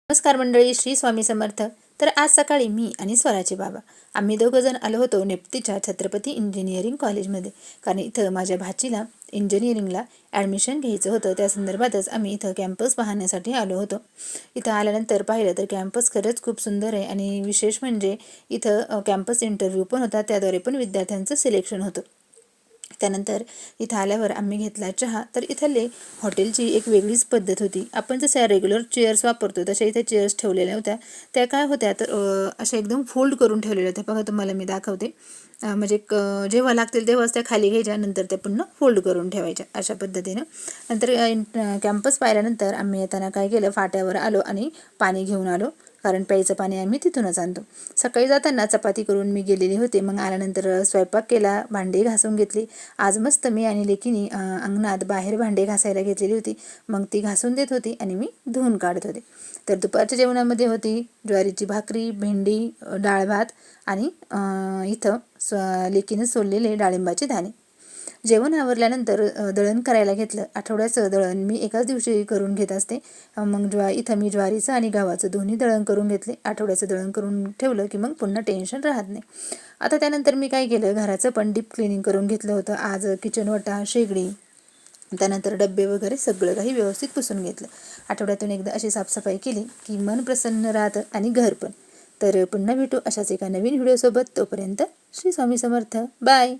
नमस्कार मंडळी, श्री स्वामी समर्थ. तर आज सकाळी मी आणि स्वराचे बाबा आम्ही दोघं जण आलो होतो नेप्तीच्या छत्रपती इंजिनिअरिंग कॉलेजमध्ये. कारण इथं माझ्या भाचीला इंजिनिअरिंगला ॲडमिशन घ्यायचं होतं. त्या संदर्भातच आम्ही इथं कॅम्पस पाहण्यासाठी आलो होतो. इथं आल्यानंतर पाहिलं तर कॅम्पस खरंच खूप सुंदर आहे आणि विशेष म्हणजे इथं कॅम्पस इंटरव्ह्यू पण होता, त्याद्वारे पण विद्यार्थ्यांचं सिलेक्शन होतं. त्यानंतर इथं आल्यावर आम्ही घेतला चहा. तर इथले हॉटेलची एक वेगळीच पद्धत होती. आपण जसं रेग्युलर चेअर्स वापरतो तशा इथे चेअर्स ठेवलेल्या होत्या. त्या काय होत्या तर अशा एकदम फोल्ड करून ठेवलेल्या होत्या. बघा तुम्हाला मी दाखवते. म्हणजे जेव्हा लागतील तेव्हाच त्या खाली घ्यायच्या, नंतर त्या पुन्हा फोल्ड करून ठेवायच्या अशा पद्धतीनं. नंतर कॅम्पस पाहिल्यानंतर आम्ही येताना काय केलं, फाट्यावर आलो आणि पाणी घेऊन आलो. कारण प्यायचं पाणी आम्ही तिथूनच आणतो. सकाळी जाताना चपाती करून मी गेलेली होते. मग आल्यानंतर स्वयंपाक केला, भांडी घासून घेतली. आज मस्त मी आणि लेकीनी अंगणात बाहेर भांडे घासायला घेतलेली होती. मग ती घासून देत होती आणि मी धुवून काढत होते. तर दुपारच्या जेवणामध्ये होती ज्वारीची भाकरी, भेंडी, डाळ भात आणि इथं लेकीनं सोललेले डाळिंबाचे दाणे. जेवण आवरल्यानंतर दळण करायला घेतलं. आठवड्याचं दळण मी एकाच दिवशी करून घेत असते. मग इथं मी ज्वारीचं आणि गव्हाचं दोन्ही दळण करून घेतले. आठवड्याचं दळण करून ठेवलं की मग पुन्हा टेन्शन राहत नाही. आता त्यानंतर मी काय केलं, घराचं पण डीप क्लिनिंग करून घेतलं होतं. आज किचन वटा, शेगडी, त्यानंतर डब्बे वगैरे सगळं काही व्यवस्थित पुसून घेतलं. आठवड्यातून एकदा अशी साफसफाई केली की मन प्रसन्न राहतं आणि घर पण. तर पुन्हा भेटू अशाच एका नवीन व्हिडिओसोबत. तोपर्यंत श्री स्वामी समर्थ. बाय.